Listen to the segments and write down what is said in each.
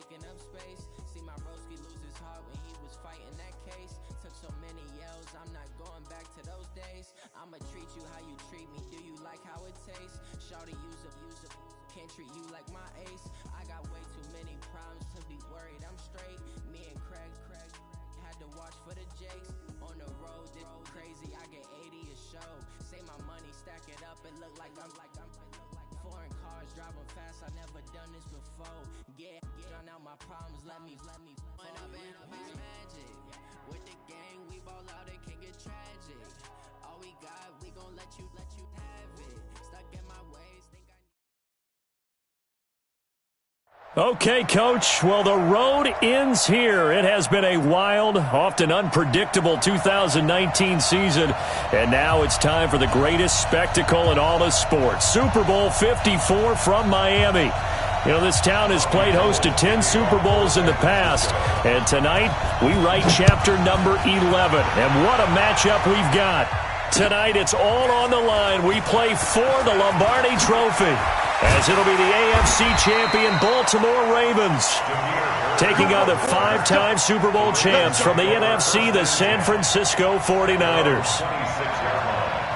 taking up space. See my broski lose his heart when he was fighting that case. Took so many yells, I'm not going back to those days. I'ma treat you how you treat me, do you like how it tastes? Shawty use up, can't treat you like my ace. I got way too many problems to be worried, I'm straight. Me and Craig had to watch for the Jakes. On the road, this crazy, I get 80 a show. Say my money, stack it up, it look like I'm foreign cars, driving fast, I never done this before. Get drown out my problems, let me When up and up is magic. With the gang, we ball out, it can get tragic. All we got, we gon' let you have it. Stuck in my ways, think I Okay, Coach. Well, the road ends here. It has been a wild, often unpredictable 2019 season. And now it's time for the greatest spectacle in all of sports. Super Bowl 54 from Miami. You know, this town has played host to 10 Super Bowls in the past. And tonight, we write chapter number 11. And what a matchup we've got. Tonight, it's all on the line. We play for the Lombardi Trophy, as it'll be the AFC champion Baltimore Ravens taking on the 5-time Super Bowl champs from the NFC, the San Francisco 49ers.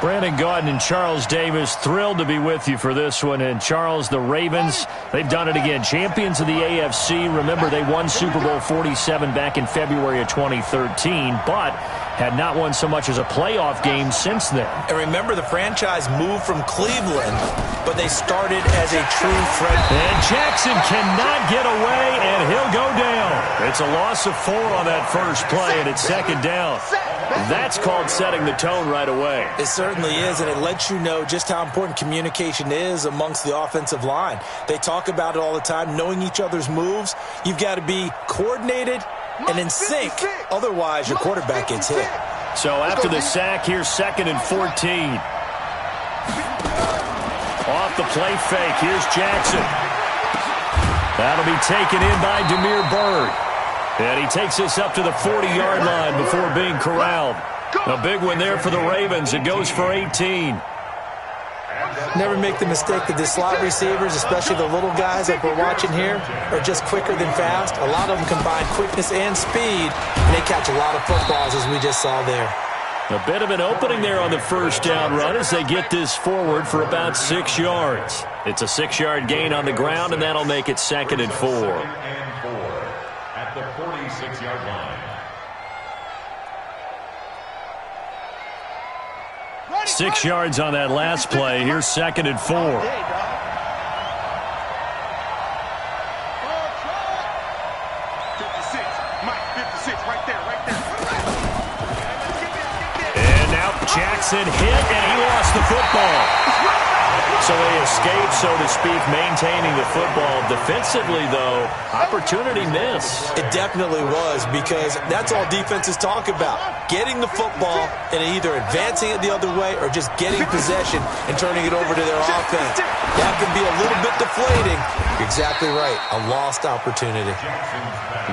Brandon Gaudin and Charles Davis, thrilled to be with you for this one. And Charles, the Ravens, they've done it again. Champions of the AFC. Remember, they won Super Bowl 47 back in February of 2013, but had not won so much as a playoff game since then. And remember, the franchise moved from Cleveland, but they started as a true threat. And Jackson cannot get away, and he'll go down. It's a loss of 4 on that first play, and it's second down. That's called setting the tone right away. It certainly is, and it lets you know just how important communication is amongst the offensive line. They talk about it all the time, knowing each other's moves. You've got to be coordinated and in sync. Otherwise, your quarterback gets hit. So after the sack, here's 2nd and 14. Off the play fake, here's Jackson. That'll be taken in by Damiere Byrd. And he takes us up to the 40-yard line before being corralled. A big one there for the Ravens. It goes for 18. Never make the mistake that the slot receivers, especially the little guys like we're watching here, are just quicker than fast. A lot of them combine quickness and speed, and they catch a lot of footballs, as we just saw there. A bit of an opening there on the first down run as they get this forward for about 6 yards. It's a 6-yard gain on the ground, and that'll make it 2nd and 4. At the 46-yard line. 6 yards on that last play. Here's 2nd and 4. And now Jackson hit, and he lost the football. So they escape, so to speak, maintaining the football. Defensively, though, opportunity miss. It definitely was, because that's all defenses talk about. Getting the football and either advancing it the other way or just getting possession and turning it over to their offense. That can be a little bit deflating. You're exactly right. A lost opportunity.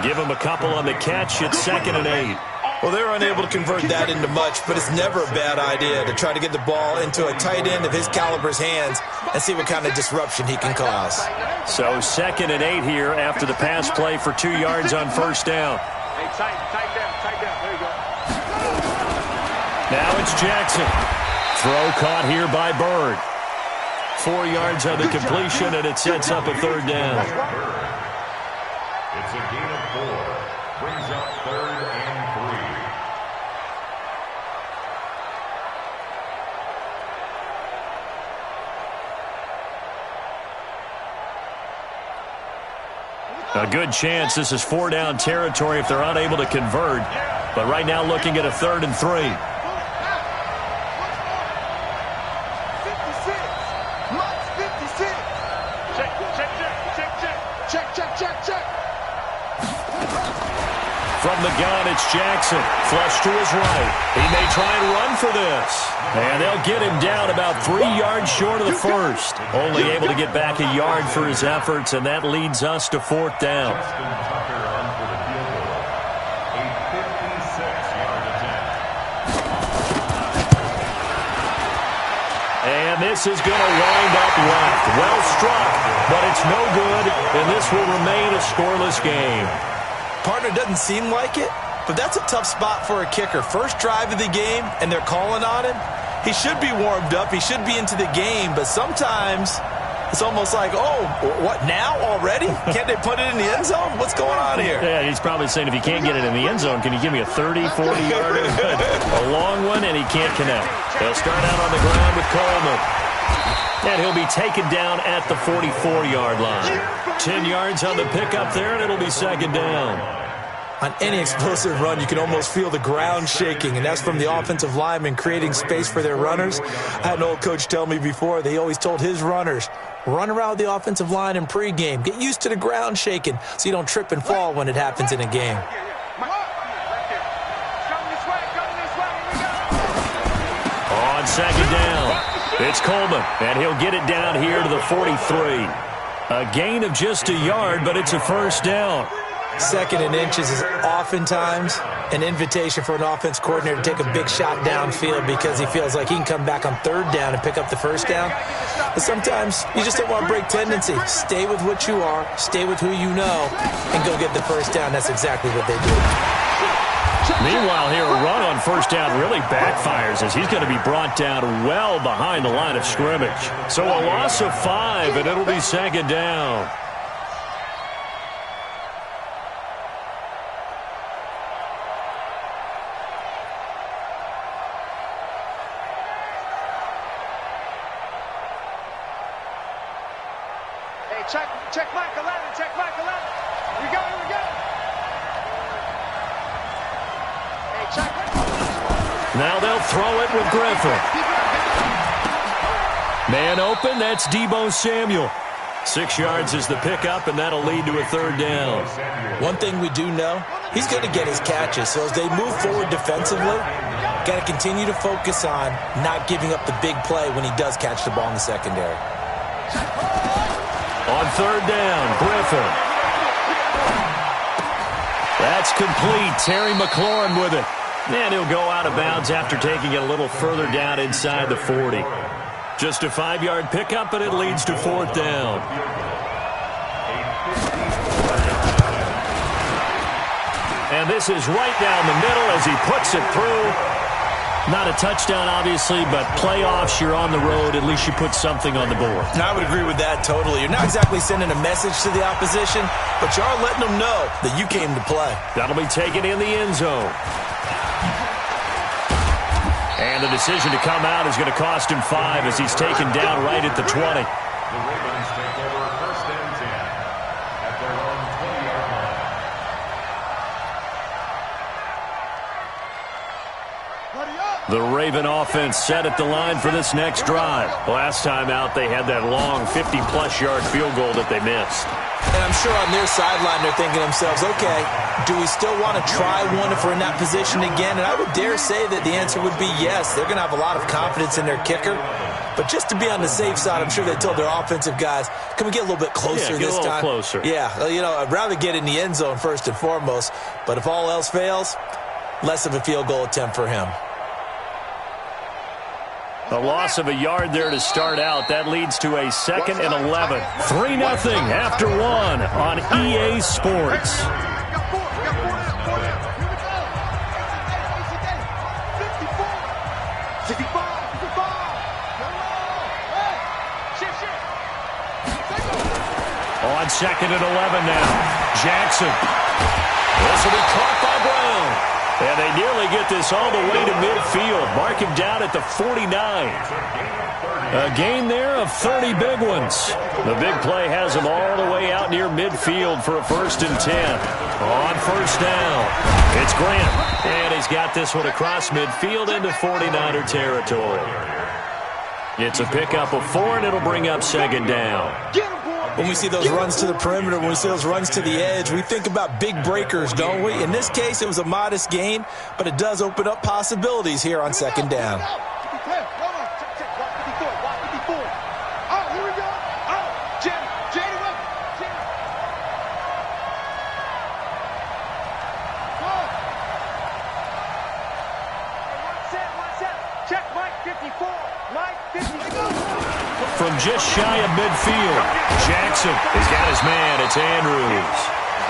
Give him a couple on the catch. It's 2nd and 8. Well, they're unable to convert that into much, but it's never a bad idea to try to get the ball into a tight end of his caliber's hands and see what kind of disruption he can cause. So 2nd and 8 here after the pass play for 2 yards on first down. Hey, tight down. There you go. Now it's Jackson. Throw caught here by Byrd. 4 yards on the completion, and it sets up a 3rd down. It's a gain of 4. Brings up 3rd and 3. A good chance this is 4-down territory if they're unable to convert. But right now looking at a 3rd and 3. Check. From the gun, it's Jackson. Flush to his right. He may try and run for this. And they'll get him down about 3 yards short of the first. Only able to get back a yard for his efforts, and that leads us to 4th down. And And this is going to wind up left. Well struck, but it's no good, and this will remain a scoreless game. Partner, doesn't seem like it, but that's a tough spot for a kicker. First drive of the game, and they're calling on him. He should be warmed up. He should be into the game, but sometimes it's almost like, oh, what, now already? Can't they put it in the end zone? What's going on here? Yeah, he's probably saying, if he can't get it in the end zone, can you give me a 30, 40-yarder? A long one, and he can't connect. They'll start out on the ground with Coleman. And he'll be taken down at the 44-yard line. 10 yards on the pickup there, and it'll be second down. On any explosive run, you can almost feel the ground shaking, and that's from the offensive linemen creating space for their runners. I had an old coach tell me before, they always told his runners, run around the offensive line in pregame. Get used to the ground shaking so you don't trip and fall when it happens in a game. On second down, it's Coleman, and he'll get it down here to the 43. A gain of just a yard, but it's a first down. Second and inches is oftentimes an invitation for an offense coordinator to take a big shot downfield because he feels like he can come back on third down and pick up the first down. But sometimes you just don't want to break tendency. Stay with what you are, stay with who you know, and go get the first down. That's exactly what they do. Meanwhile here, a run on first down really backfires as he's going to be brought down well behind the line of scrimmage. So a loss of 5, and it'll be second down. Check Mike 11, check Mike 11. Here we go, here we go. Hey, check. Now they'll throw it with Griffin. Man open, that's Deebo Samuel. 6 yards is the pickup, and that'll lead to a third down. One thing we do know, he's going to get his catches. So as they move forward defensively, got to continue to focus on not giving up the big play when he does catch the ball in the secondary. On third down, Griffin. That's complete. Terry McLaurin with it. And he'll go out of bounds after taking it a little further down inside the 40. Just a 5-yard pickup, and it leads to fourth down. And this is right down the middle as he puts it through. Not a touchdown, obviously, but playoffs, you're on the road. At least you put something on the board. I would agree with that totally. You're not exactly sending a message to the opposition, but you are letting them know that you came to play. That'll be taken in the end zone. And the decision to come out is going to cost him 5 as he's taken down right at the 20. The Ravens take over first and 10 at their own 20-yard line. The Raven offense set at the line for this next drive. Last time out, they had that long 50-plus yard field goal that they missed. And I'm sure on their sideline they're thinking to themselves, okay, do we still want to try one if we're in that position again? And I would dare say that the answer would be yes. They're going to have a lot of confidence in their kicker. But just to be on the safe side, I'm sure they told their offensive guys, can we get a little bit closer this time? Closer. Yeah, you know, I'd rather get in the end zone first and foremost. But if all else fails, less of a field goal attempt for him. A loss of a yard there to start out. That leads to a 2nd and 11. 3-0 after 1 on EA Sports. On 2nd and 11 now. Jackson. This will be caught by Brown. And they nearly get this all the way to midfield. Mark him down at the 49. A gain there of 30 big ones. The big play has him all the way out near midfield for a 1st and 10. On first down, it's Grant. And he's got this one across midfield into 49er territory. It's a pickup of 4, and it'll bring up second down. When we see those runs to the perimeter, when we see those runs to the edge, we think about big breakers, don't we? In this case, it was a modest gain, but it does open up possibilities here on second down. Check Mike 54. Mike 54. just shy of midfield. Jackson has got his man. It's Andrews.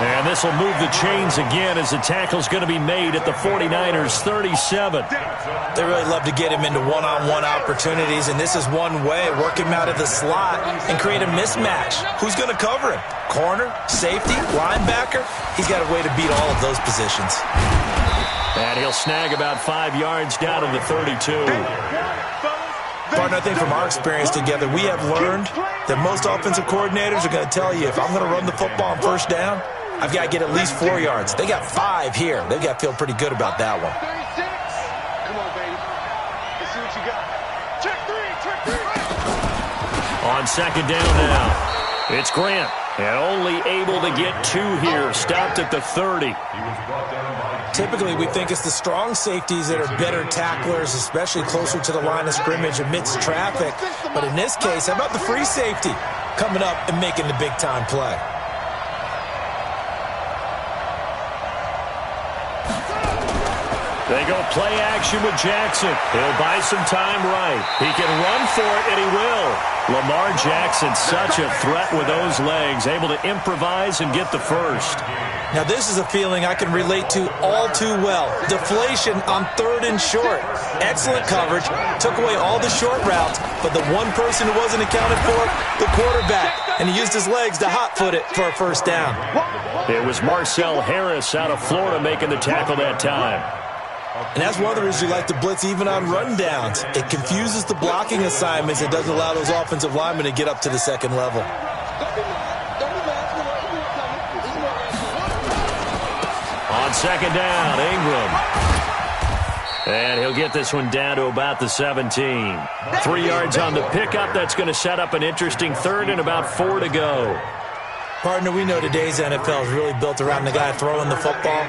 And this will move the chains again as the tackle's going to be made at the 49ers' 37. They really love to get him into one-on-one opportunities, and this is one way. Work him out of the slot and create a mismatch. Who's going to cover him? Corner, safety, linebacker? He's got a way to beat all of those positions. And he'll snag about 5 yards down to the 32. Partner, I think from our experience together, we have learned that most offensive coordinators are going to tell you, if I'm going to run the football on first down, I've got to get at least 4 yards. They got 5 here. They've got to feel pretty good about that one. 36. Come on, baby. Let's see what you got. Check three. On second down now, it's Grant. And only able to get 2 here. Stopped at the 30. Typically, we think it's the strong safeties that are better tacklers, especially closer to the line of scrimmage amidst traffic. But in this case, how about the free safety coming up and making the big-time play? They go play action with Jackson. He'll buy some time right. He can run for it, and he will. Lamar Jackson, such a threat with those legs, able to improvise and get the first. Now, this is a feeling I can relate to all too well. Deflation on 3rd and short. Excellent coverage. Took away all the short routes, but the one person who wasn't accounted for, the quarterback. And he used his legs to hot-foot it for a first down. It was Marcel Harris out of Florida making the tackle that time. And that's one of the reasons we like to blitz even on rundowns. It confuses the blocking assignments. It doesn't allow those offensive linemen to get up to the second level. On second down, Ingram. And he'll get this one down to about the 17. 3 yards on the pickup. That's going to set up an interesting 3rd and about 4 to go. Partner, we know today's NFL is really built around the guy throwing the football.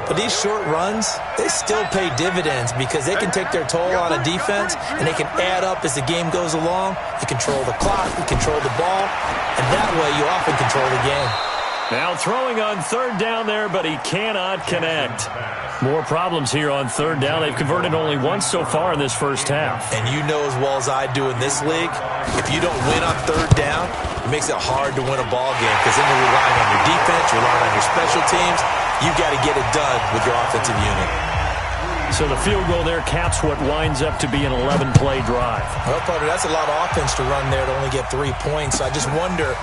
But these short runs, they still pay dividends because they can take their toll on a defense, and they can add up as the game goes along. You control the clock, you control the ball, and that way you often control the game. Now throwing on 3rd down there, but he cannot connect. More problems here on 3rd down. They've converted only once so far in this first half. And you know as well as I do in this league, if you don't win on 3rd down, it makes it hard to win a ball game because then you're relying on your defense, you're relying on your special teams. You got to get it done with your offensive unit. So the field goal there caps what winds up to be an 11-play drive. Well, partner, that's a lot of offense to run there to only get 3 points. So I just wonder,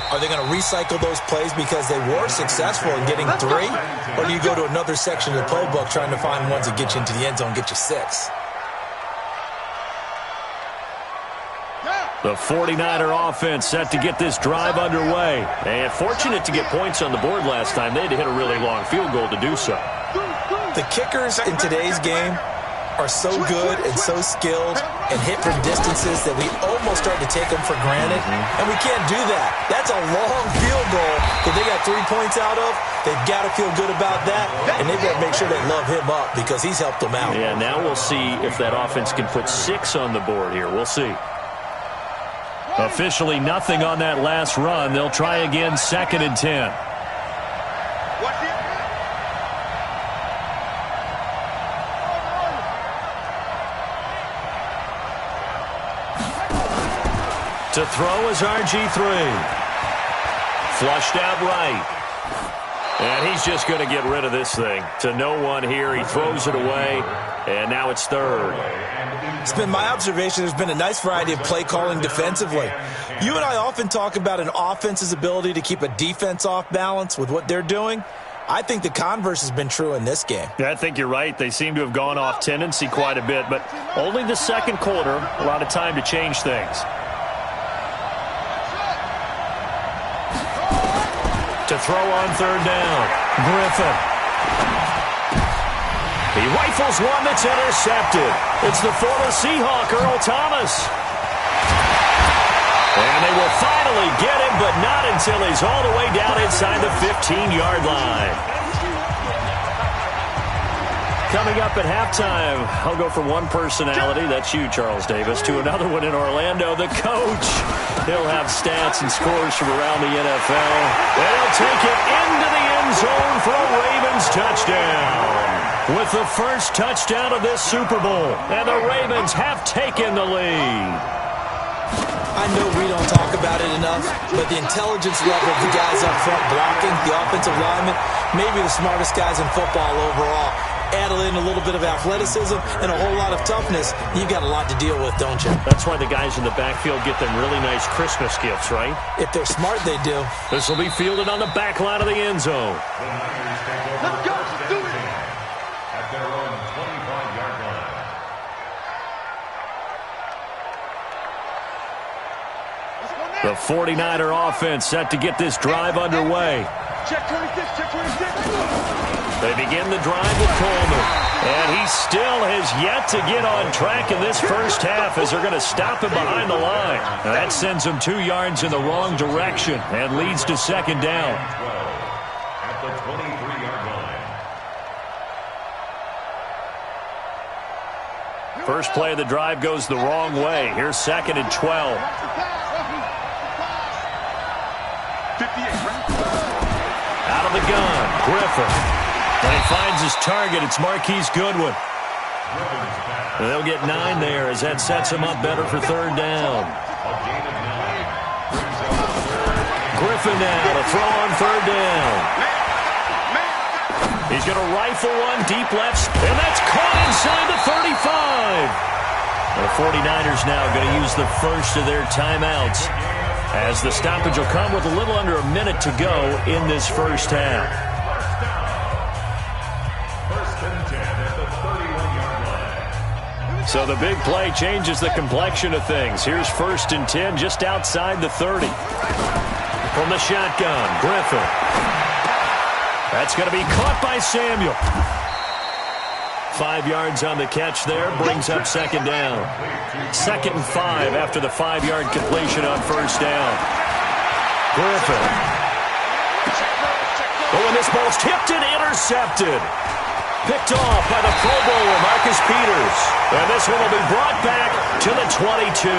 are they going to recycle those plays because they were successful in getting 3? Or do you go to another section of the playbook trying to find ones that get you into the end zone, get you 6? The 49er offense set to get this drive underway. And fortunate to get points on the board last time. They had to hit a really long field goal to do so. The kickers in today's game are so good and so skilled and hit from distances that we almost start to take them for granted. And we can't do that. That's a long field goal that they got 3 points out of. They've got to feel good about that, and they've got to make sure they love him up because he's helped them out. Yeah, now we'll see if that offense can put 6 on the board here. We'll see. Officially nothing on that last run. They'll try again, 2nd and 10. To throw is RG3. Flushed out right. And he's just going to get rid of this thing. To no one here. He throws it away. And now it's 3rd. It's been my observation there's been a nice variety of play calling defensively. You and I often talk about an offense's ability to keep a defense off balance with what they're doing. I think the converse has been true in this game. Yeah, I think you're right. They seem to have gone off tendency quite a bit, but only the second quarter, a lot of time to change things. To throw on 3rd down, Griffin. He rifles one that's intercepted. It's the former Seahawk, Earl Thomas. And they will finally get him, but not until he's all the way down inside the 15-yard line. Coming up at halftime, I'll go from one personality, that's you, Charles Davis, to another one in Orlando, the coach. He'll have stats and scores from around the NFL. And he'll take it into the end zone for a Ravens touchdown. With the first touchdown of this Super Bowl, and the Ravens have taken the lead. I know we don't talk about it enough, but the intelligence level of the guys up front blocking, the offensive linemen, maybe the smartest guys in football overall. Add in a little bit of athleticism and a whole lot of toughness, you've got a lot to deal with, don't you? That's why the guys in the backfield get them really nice Christmas gifts, right? If they're smart, they do. This will be fielded on the back line of the end zone. The Niners take over first and 10 at their own 25-yard line. The 49er offense set to get this drive underway. Check 26, check 26. They begin the drive with Coleman. And he still has yet to get on track in this first half as they're going to stop him behind the line. Now that sends him 2 yards in the wrong direction and leads to second down. 12 at the 23-yard line. First play of the drive goes the wrong way. Here's second and 12. Out of the gun, Griffin. When he finds his target, it's Marquise Goodwin. And they'll get 9 there as that sets him up better for third down. Griffin now to throw on third down. He's going to rifle one deep left, and that's caught inside the 35. The 49ers now going to use the first of their timeouts as the stoppage will come with a little under a minute to go in this first half. So the big play changes the complexion of things. Here's first and 10 just outside the 30. From the shotgun, Griffin. That's going to be caught by Samuel. 5 yards on the catch there, brings up second down. 2nd and 5 after the 5-yard completion on first down. Griffin. Oh, and this ball's tipped and intercepted. Picked off by the Pro Bowler, Marcus Peters. And this one will be brought back to the 22.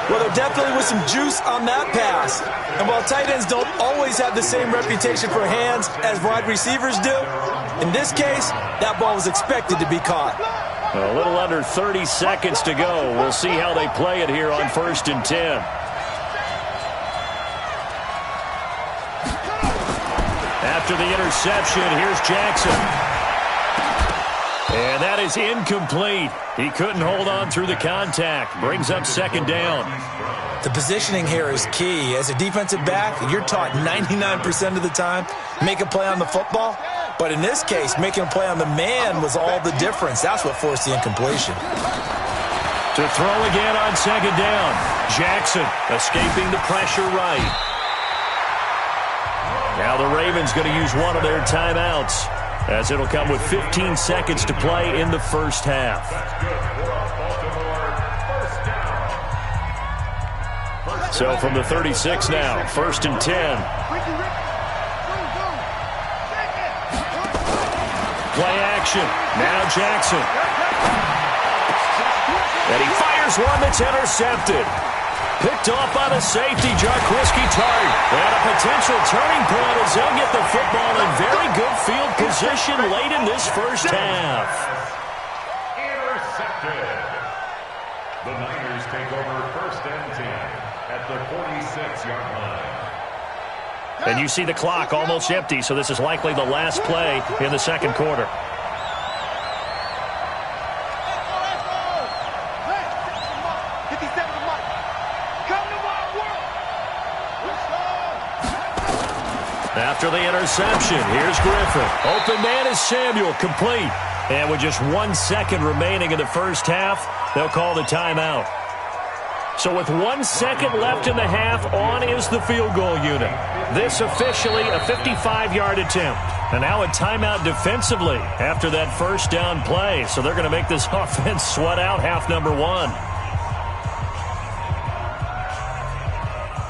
Well, there definitely was some juice on that pass. And while tight ends don't always have the same reputation for hands as wide receivers do, in this case, that ball was expected to be caught. A little under 30 seconds to go. We'll see how they play it here on first and 10. After the interception, here's Jackson. And that is incomplete. He couldn't hold on through the contact. Brings up second down. The positioning here is key. As a defensive back, you're taught 99% of the time, make a play on the football. But in this case, making a play on the man was all the difference. That's what forced the incompletion. To throw again on second down. Jackson escaping the pressure right. Now the Ravens going to use one of their timeouts as it'll come with 15 seconds to play in the first half. So from the 36 now, first and 10. Play action. Now Jackson. And he fires one that's intercepted. Picked off by the safety, Jarquiski Tart. And a potential turning point as they'll get the football in very good field position late in this first half. Intercepted. The Niners take over first and 10 at the 46-yard line. And you see the clock almost empty, so this is likely the last play in the second quarter. After the interception, here's Griffin. Open man is Samuel, complete. And with just 1 second remaining in the first half, they'll call the timeout. So with 1 second left in the half, on is the field goal unit. This officially a 55-yard attempt. And now a timeout defensively after that first down play. So they're going to make this offense sweat out half number one.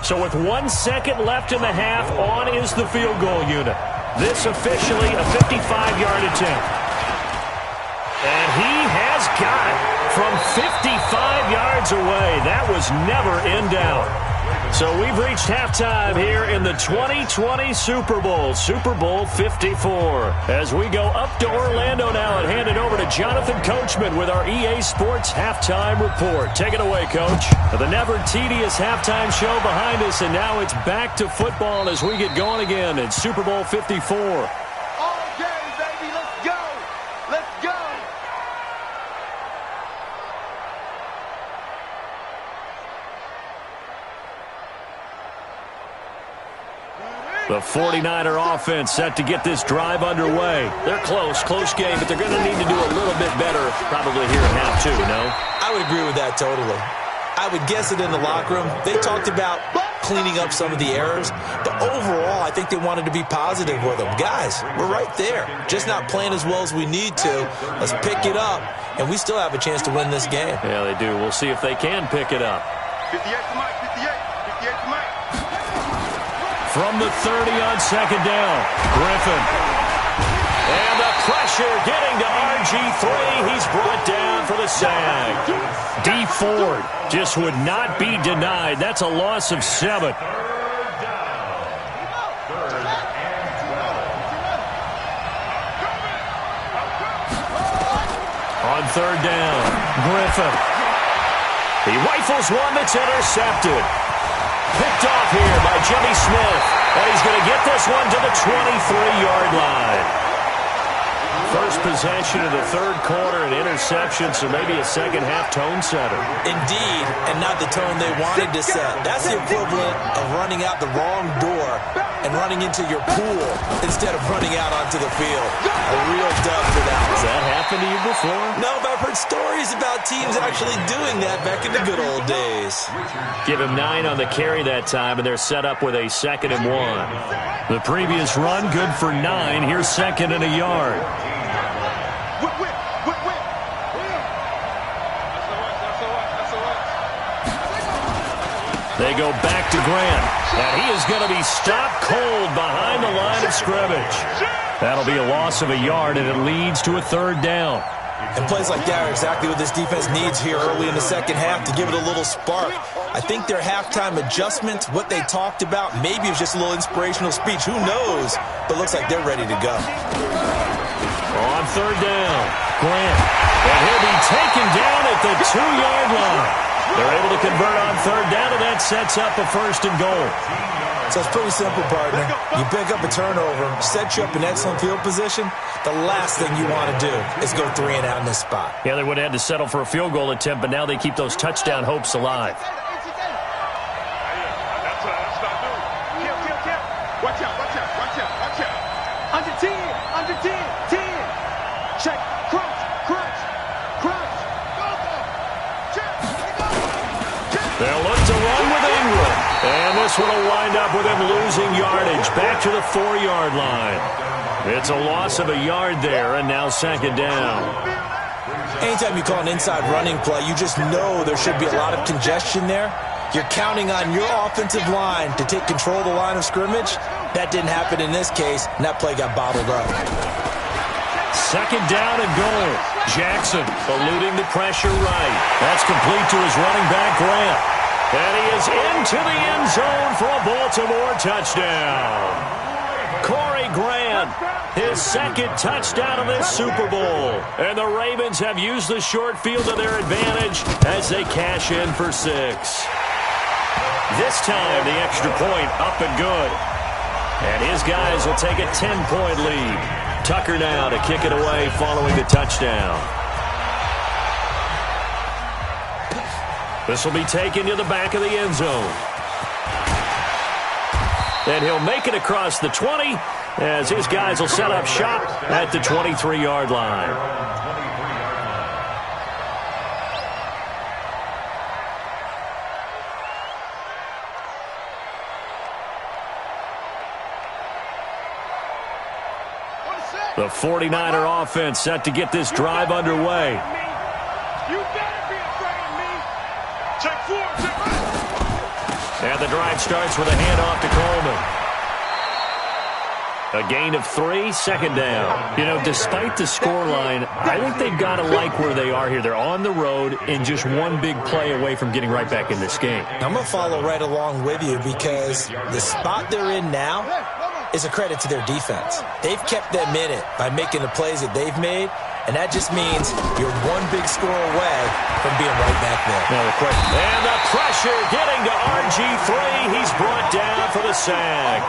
So with 1 second left in the half, on is the field goal unit. This officially a 55-yard attempt. And he has got it from 55 yards away. That was never in doubt. So we've reached halftime here in the 2020 Super Bowl, Super Bowl 54. As we go up to Orlando now and hand it over to Jonathan Coachman with our EA Sports Halftime Report. Take it away, Coach. The never tedious halftime show behind us, and now it's back to football as we get going again in Super Bowl 54. All day, baby. Let's go. Let's go. The 49er offense set to get this drive underway. They're close game, but they're going to need to do a little bit better probably here in half two, no? I would agree with that totally. I would guess it in the locker room. They talked about cleaning up some of the errors, but overall, I think they wanted to be positive with them. Guys, we're right there. Just not playing as well as we need to. Let's pick it up, and we still have a chance to win this game. Yeah, they do. We'll see if they can pick it up. 58 to Mike, 58 to Mike. From the 30 on second down, Griffin. And the pressure getting to RG3. He's brought down for the sack. D. Ford just would not be denied. That's a loss of 7. On third down, Griffin. He rifles one that's intercepted. Picked off here by Jimmy Smith. And he's going to get this one to the 23-yard line. First possession of the third quarter, an interception, so maybe a second-half tone setter. Indeed, and not the tone they wanted to set. That's the equivalent of running out the wrong door and running into your pool instead of running out onto the field. A real dub for that one. Has that happened to you before? No, but I've heard stories about teams actually doing that back in the good old days. Give him 9 on the carry that time, and they're set up with a 2nd and 1. The previous run, good for 9. Here's 2nd and a yard. They go back to Grant, and he is going to be stopped cold behind the line of scrimmage. That'll be a loss of a yard, and it leads to a 3rd down. And plays like that are exactly what this defense needs here early in the second half to give it a little spark. I think their halftime adjustment, what they talked about, maybe it was just a little inspirational speech. Who knows? But looks like they're ready to go. On 3rd down, Grant. And he'll be taken down at the 2-yard line. They're able to convert on 3rd down, and that sets up a 1st and goal. So it's pretty simple, partner. You pick up a turnover, set you up in excellent field position. The last thing you want to do is go 3 and out in this spot. Yeah, they would have had to settle for a field goal attempt, but now they keep those touchdown hopes alive. That's not good. Kill. Watch out. Under 10. 10. Check. Crunch. They'll look to run with Ingram. And this one will wind up with him losing yardage back to the 4-yard line. It's a loss of a yard there, and now 2nd down. Anytime you call an inside running play, you just know there should be a lot of congestion there. You're counting on your offensive line to take control of the line of scrimmage. That didn't happen in this case, and that play got bottled up. 2nd down and goal. Jackson eluding the pressure right. That's complete to his running back, Grant. And he is into the end zone for a Baltimore touchdown. Corey Grant, his 2nd touchdown of this Super Bowl. And the Ravens have used the short field to their advantage as they cash in for 6. This time, the extra point up and good. And his guys will take a 10-point lead. Tucker now to kick it away following the touchdown. This will be taken to the back of the end zone. And he'll make it across the 20 as his guys will set up shop at the 23-yard line. The 49er offense set to get this drive underway. You better be afraid of me. Check 4. And the drive starts with a handoff to Coleman. A gain of 3, second down. You know, despite the scoreline, I think they've got to like where they are here. They're on the road and just one big play away from getting right back in this game. I'm going to follow right along with you because the spot they're in now is a credit to their defense. They've kept them in it by making the plays that they've made, and that just means you're one big score away from being right back there. And the pressure getting to RG3. He's brought down for the sack.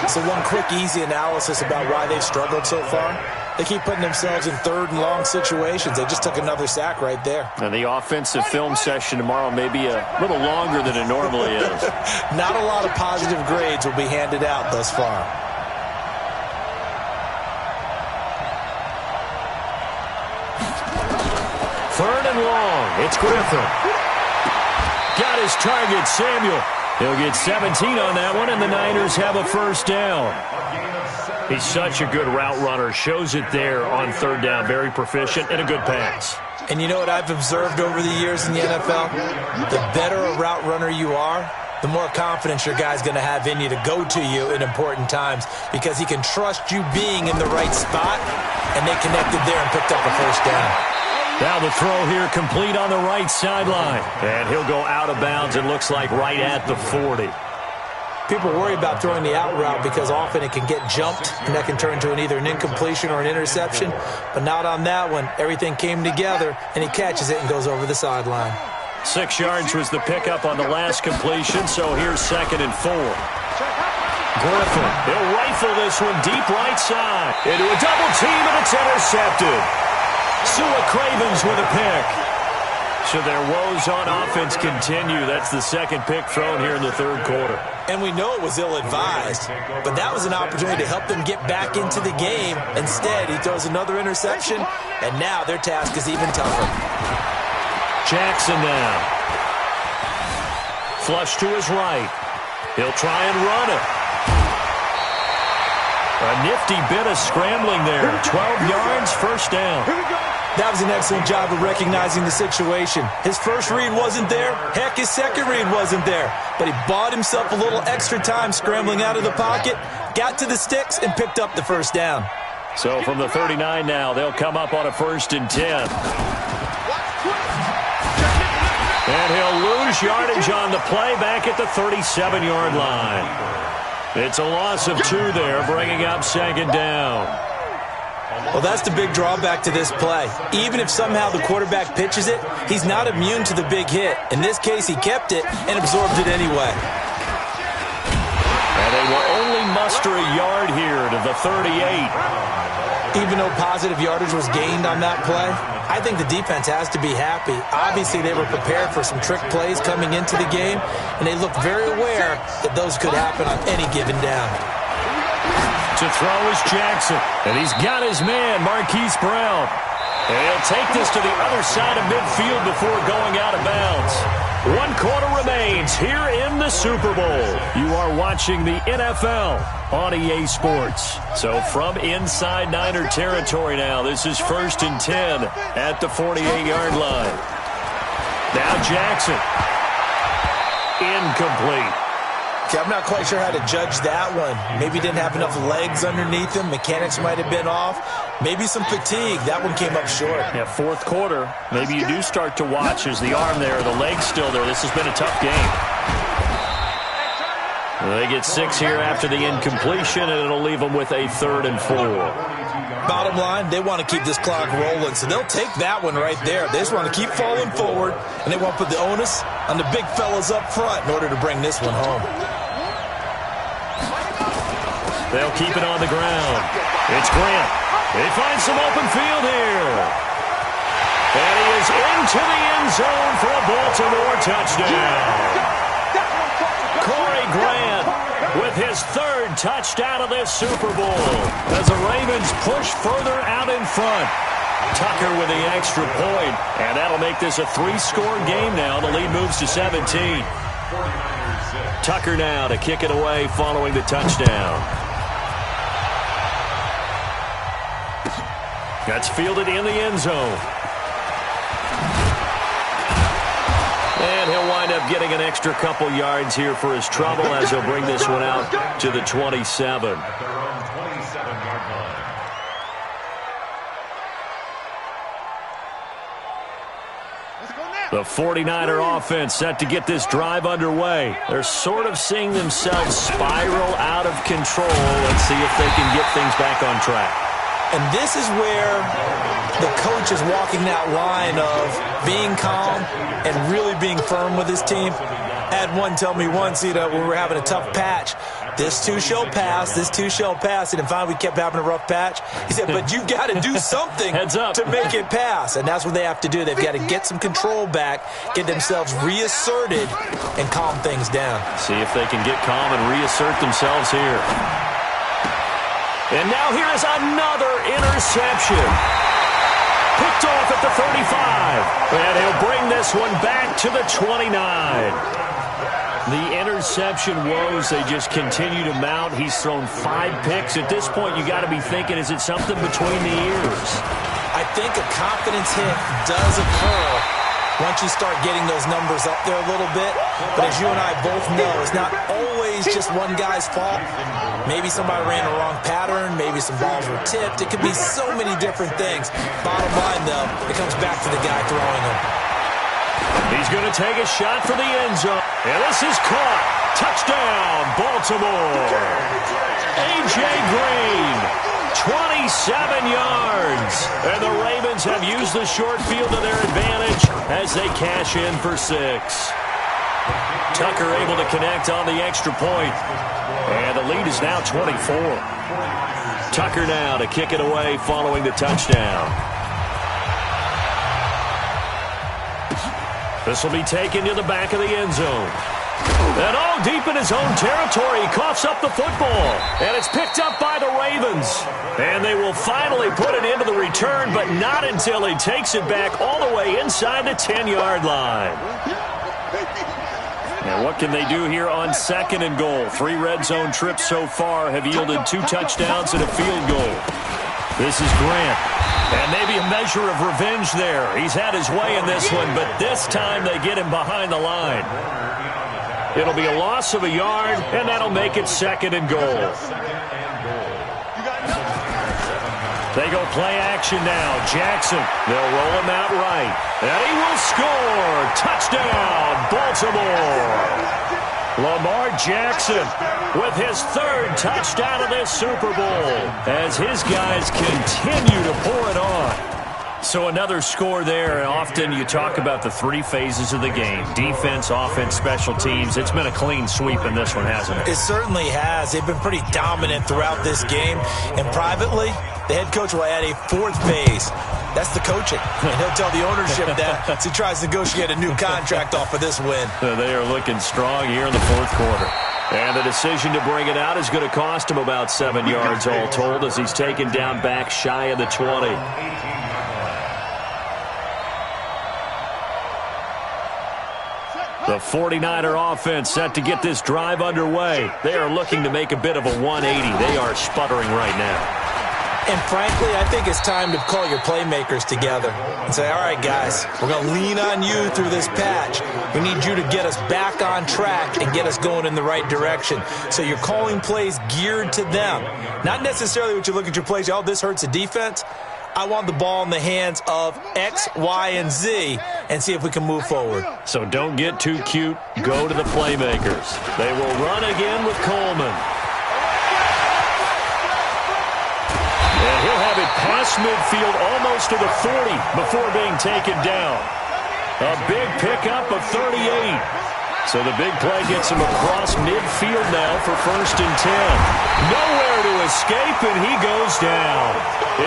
So one quick, easy analysis about why they've struggled so far. They keep putting themselves in third and long situations. They just took another sack right there. And the offensive film session tomorrow may be a little longer than it normally is. Not a lot of positive grades will be handed out thus far. Third and long. It's Griffin. Got his target, Samuel. He'll get 17 on that one, and the Niners have a first down. He's such a good route runner. Shows it there on third down. Very proficient and a good pass. And you know what I've observed over the years in the NFL? The better a route runner you are, the more confidence your guy's going to have in you to go to you in important times because he can trust you being in the right spot, and they connected there and picked up a first down. Now the throw here complete on the right sideline. And he'll go out of bounds, it looks like, right at the 40. People worry about throwing the out route because often it can get jumped, and that can turn into either an incompletion or an interception. But not on that one. Everything came together, and he catches it and goes over the sideline. 6 yards was the pickup on the last completion, so here's 2nd and 4. Griffin, he'll rifle this one deep right side. Into a double team, and it's intercepted. Sua Cravens with a pick. So their woes on offense continue. That's the second pick thrown here in the third quarter. And we know it was ill-advised, but that was an opportunity to help them get back into the game. Instead, he throws another interception, and now their task is even tougher. Jackson now. Flush to his right. He'll try and run it. A nifty bit of scrambling there. 12 yards, first down. That was an excellent job of recognizing the situation. His first read wasn't there. Heck, his second read wasn't there. But he bought himself a little extra time scrambling out of the pocket, got to the sticks, and picked up the first down. So from the 39 now, they'll come up on a 1st and 10. And he'll lose yardage on the play back at the 37-yard line. It's a loss of 2 there, bringing up 2nd down. Well, that's the big drawback to this play. Even if somehow the quarterback pitches it, he's not immune to the big hit. In this case, he kept it and absorbed it anyway. And they will only muster a yard here to the 38. Even though positive yardage was gained on that play, I think the defense has to be happy. Obviously, they were prepared for some trick plays coming into the game, and they looked very aware that those could happen on any given down. To throw is Jackson, and he's got his man, Marquise Brown. And he'll take this to the other side of midfield before going out of bounds. 1 quarter remains here in the Super Bowl. You are watching the NFL on EA Sports. So from inside Niner territory now, this is 1st and 10 at the 48-yard line. Now Jackson. Incomplete. Okay, I'm not quite sure how to judge that one. Maybe didn't have enough legs underneath him. Mechanics might have been off. Maybe some fatigue. That one came up short. Yeah, 4th quarter. Maybe you do start to watch as the arm there, the leg's still there. This has been a tough game. They get 6 here after the incompletion, and it'll leave them with a 3rd and 4. Bottom line, they want to keep this clock rolling, so they'll take that one right there. They just want to keep falling forward, and they want to put the onus on the big fellas up front in order to bring this one home. They'll keep it on the ground. It's Grant. They find some open field here. And he is into the end zone for a Baltimore touchdown. Corey Grant with his 3rd touchdown of this Super Bowl as the Ravens push further out in front. Tucker with the extra point, and that'll make this a 3-score game now. The lead moves to 17. Tucker now to kick it away following the touchdown. That's fielded in the end zone. And he'll wind up getting an extra couple yards here for his trouble as he'll bring this one out to the 27. The 49er offense set to get this drive underway. They're sort of seeing themselves spiral out of control. Let's see if they can get things back on track. And this is where the coach is walking that line of being calm and really being firm with his team. I had one tell me once, when we were having a tough patch, this too shall pass, this too shall pass. And finally we kept having a rough patch. He said, but you've got to do something to make it pass. And that's what they have to do. They've got to get some control back, get themselves reasserted, and calm things down. See if they can get calm and reassert themselves here. And now here is another interception. Picked off at the 35. And he'll bring this one back to the 29. The interception woes, they just continue to mount. He's thrown 5 picks. At this point, you got to be thinking, is it something between the ears? I think a confidence hit does occur once you start getting those numbers up there a little bit. But as you and I both know, it's not always just one guy's fault. Maybe somebody ran the wrong pattern. Maybe some balls were tipped. It could be so many different things. Bottom line, though, it comes back to the guy throwing them. He's going to take a shot for the end zone. And this is caught. Touchdown, Baltimore. A.J. Green, 27 yards. And the Ravens have used the short field to their advantage as they cash in for 6. Tucker able to connect on the extra point. And the lead is now 24. Tucker now to kick it away following the touchdown. This will be taken to the back of the end zone. And all deep in his own territory, he coughs up the football. And it's picked up by the Ravens. And they will finally put it into the return, but not until he takes it back all the way inside the 10-yard line. Now, what can they do here on 2nd and goal? 3 red zone trips so far have yielded 2 touchdowns and a field goal. This is Grant. And maybe a measure of revenge there. He's had his way in this one, but this time they get him behind the line. It'll be a loss of a yard, and that'll make it 2nd and goal. They go play action now. Jackson, they'll roll him out right. And he will score. Touchdown, Baltimore. Lamar Jackson with his 3rd touchdown of this Super Bowl as his guys continue to pour it on. So another score there, and often you talk about the 3 phases of the game. Defense, offense, special teams. It's been a clean sweep in this one, hasn't it? It certainly has. They've been pretty dominant throughout this game. And privately, the head coach will add a 4th phase. That's the coaching. And he'll tell the ownership that as he tries to negotiate a new contract off of this win. They are looking strong here in the 4th quarter. And the decision to bring it out is going to cost him about 7 yards all told as he's taken down back shy of the 20. The 49er offense set to get this drive underway. They are looking to make a bit of a 180. They are sputtering right now. And frankly, I think it's time to call your playmakers together and say, all right, guys, we're going to lean on you through this patch. We need you to get us back on track and get us going in the right direction. So you're calling plays geared to them. Not necessarily what you look at your plays, oh, this hurts the defense. I want the ball in the hands of X, Y, and Z and see if we can move forward. So don't get too cute. Go to the playmakers. They will run again with Coleman. And he'll have it past midfield almost to the 40 before being taken down. A big pickup of 38. So the big play gets him across midfield now for 1st and 10. Nowhere to escape, and he goes down.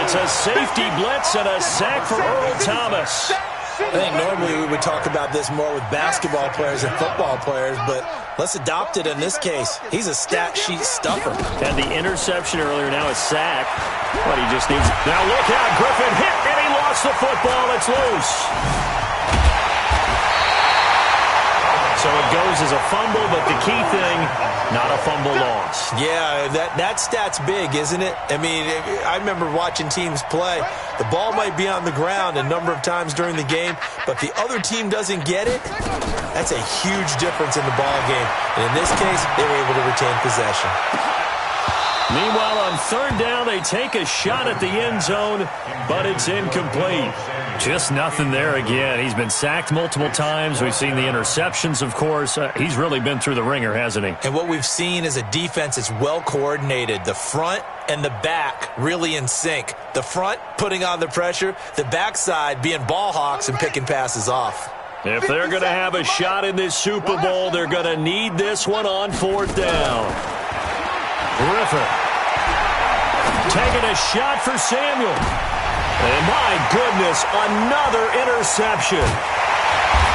It's a safety blitz and a sack for Earl Thomas. I think normally we would talk about this more with basketball players and football players, but let's adopt it in this case. He's a stat sheet stuffer. And the interception earlier now is sack. But he just needs... Now look out, Griffin hit, and he lost the football. It's loose. So it goes as a fumble, but the key thing, not a fumble loss. Yeah, that stat's big, isn't it? I mean, I remember watching teams play. The ball might be on the ground a number of times during the game, but if the other team doesn't get it, that's a huge difference in the ball game. And in this case, they were able to retain possession. Meanwhile, on third down, they take a shot at the end zone, but it's incomplete. Just nothing there again. He's been sacked multiple times. We've seen the interceptions, of course. He's really been through the ringer, hasn't he? And what we've seen is a defense that's well coordinated. The front and the back really in sync. The front putting on the pressure, the backside being ball hawks and picking passes off. If they're going to have a shot in this Super Bowl, they're going to need this one on fourth down. Griffin taking a shot for Samuel. And my goodness, another interception.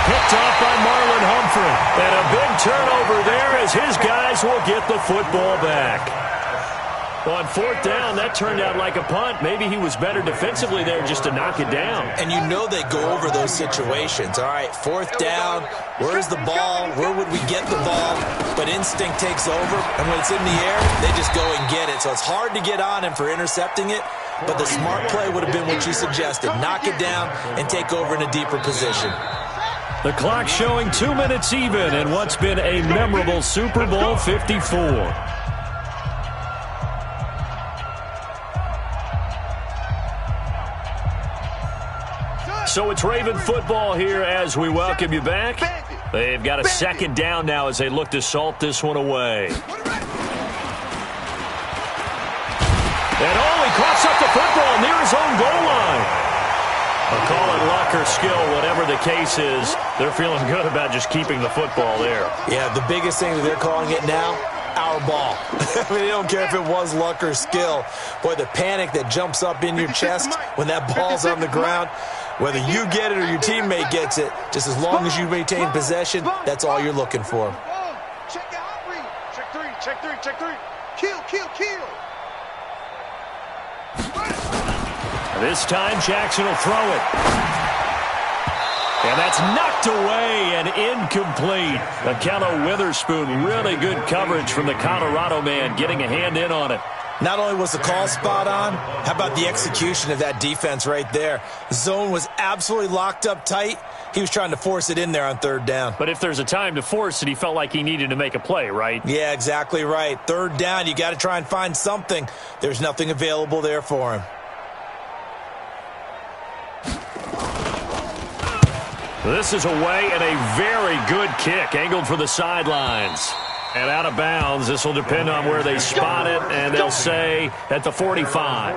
Picked off by Marlon Humphrey. And a big turnover there as his guys will get the football back. On fourth down, that turned out like a punt. Maybe he was better defensively there just to knock it down. And you know they go over those situations. All right, fourth down, where's the ball? Where would we get the ball? But instinct takes over, and when it's in the air, they just go and get it. So it's hard to get on him for intercepting it, but the smart play would have been what you suggested. Knock it down and take over in a deeper position. The clock showing 2 minutes even in what's been a memorable Super Bowl 54. So it's Raven football here as we welcome you back. They've got a second down now as they look to salt this one away. And coughs up the football near his own goal line. I'll call it luck or skill, whatever the case is. They're feeling good about just keeping the football there. Yeah, the biggest thing that they're calling it now, our ball. I mean, they don't care if it was luck or skill. Boy, the panic that jumps up in your chest when that ball's on the ground, whether you get it or your teammate gets it, just as long as you maintain possession, that's all you're looking for. Check out, read. Check three, check three, check three. Kill, kill, kill. This time, Jackson will throw it. And that's knocked away and incomplete. Akello Witherspoon, really good coverage from the Colorado man, getting a hand in on it. Not only was the call spot on, how about the execution of that defense right there? Zone was absolutely locked up tight. He was trying to force it in there on third down. But if there's a time to force it, he felt like he needed to make a play, right? Yeah, exactly right. Third down, you got to try and find something. There's nothing available there for him. This is away and a very good kick, angled for the sidelines. And out of bounds, this will depend on where they spot it, and they'll say at the 45.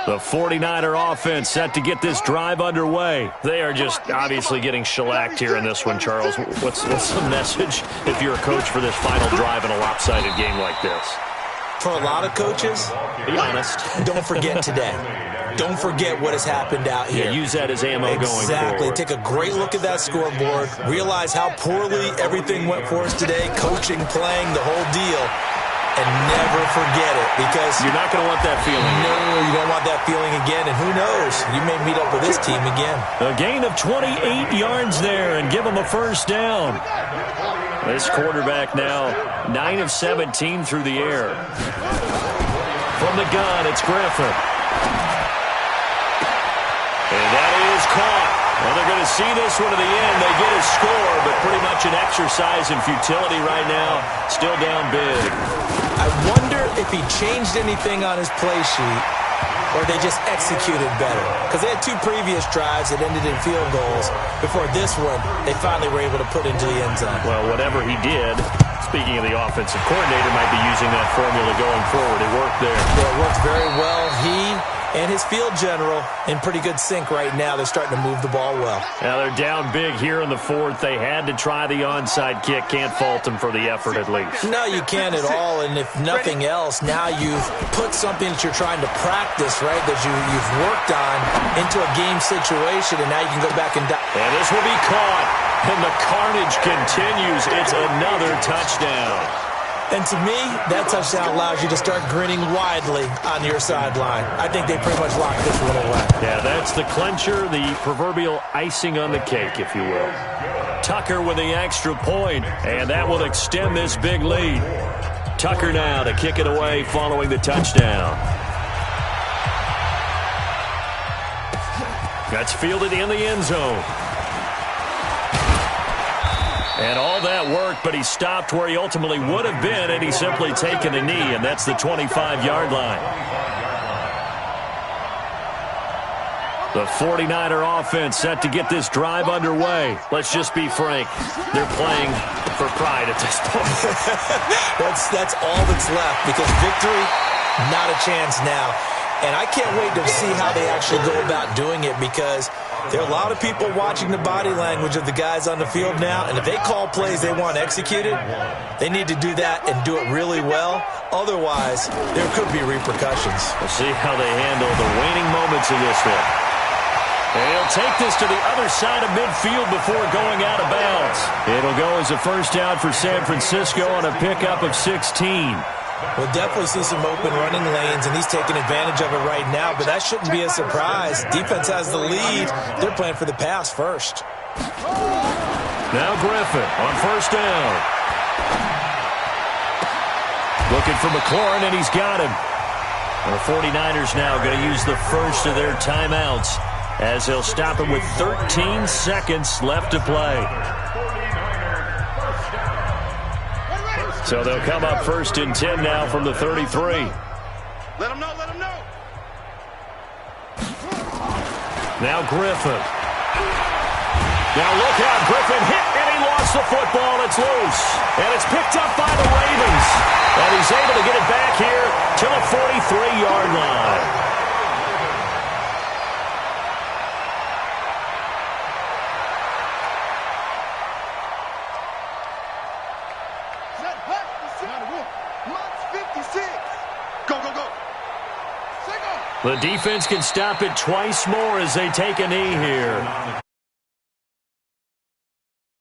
The 49er offense set to get this drive underway. They are just obviously getting shellacked here in this one, Charles. What's the message if you're a coach for this final drive in a lopsided game like this? For a lot of coaches, be honest, don't forget today. Don't forget what has happened out here. Yeah, use that as ammo going forward. Exactly. Take a great look at that scoreboard. Realize how poorly everything went for us today. Coaching, playing, the whole deal. And never forget it, because you're not going to want that feeling. No, you don't want that feeling again. And who knows? You may meet up with this team again. A gain of 28 yards there and give them a first down. This quarterback now 9 of 17 through the air. From the gun, it's Griffin. And that is caught. Well, they're going to see this one to the end. They get a score, but pretty much an exercise in futility right now. Still down big. I wonder if he changed anything on his play sheet or they just executed better. Because they had two previous drives that ended in field goals. Before this one, they finally were able to put into the end zone. Well, whatever he did, speaking of the offensive coordinator, might be using that formula going forward. It worked there. Yeah, it worked very well. He and his field general in pretty good sync right now. They're starting to move the ball well. Now they're down big here in the fourth. They had to try the onside kick. Can't fault them for the effort at least. No, you can't at all. And if nothing else, now you've put something that you're trying to practice, right, that you've worked on into a game situation, and now you can go back and... And this will be caught. And the carnage continues. It's another touchdown. And to me, that touchdown allows you to start grinning widely on your sideline. I think they pretty much locked this one away. Yeah, that's the clincher, the proverbial icing on the cake, if you will. Tucker with the extra point, and that will extend this big lead. Tucker now to kick it away following the touchdown. That's fielded in the end zone. And all that work, but he stopped where he ultimately would have been, and he's simply taken a knee, and that's the 25-yard line. The 49er offense set to get this drive underway. Let's just be frank. They're playing for pride at this point. That's all that's left, because victory, not a chance now. And I can't wait to see how they actually go about doing it, because there are a lot of people watching the body language of the guys on the field now, and if they call plays they want executed, they need to do that and do it really well. Otherwise, there could be repercussions. We'll see how they handle the waning moments of this one. And he'll take this to the other side of midfield before going out of bounds. It'll go as a first down for San Francisco on a pickup of 16. We'll definitely see some open running lanes, and he's taking advantage of it right now, but that shouldn't be a surprise. Defense has the lead. They're playing for the pass first. Now Griffin on first down. Looking for McLaurin, and he's got him. The 49ers now going to use the first of their timeouts, as they'll stop him with 13 seconds left to play. So they'll come up first and 10 now from the 33. Let him know, let him know. Now Griffin. Now look out, Griffin hit, and he lost the football. It's loose, and it's picked up by the Ravens. And he's able to get it back here to the 43-yard line. The defense can stop it twice more as they take a knee here.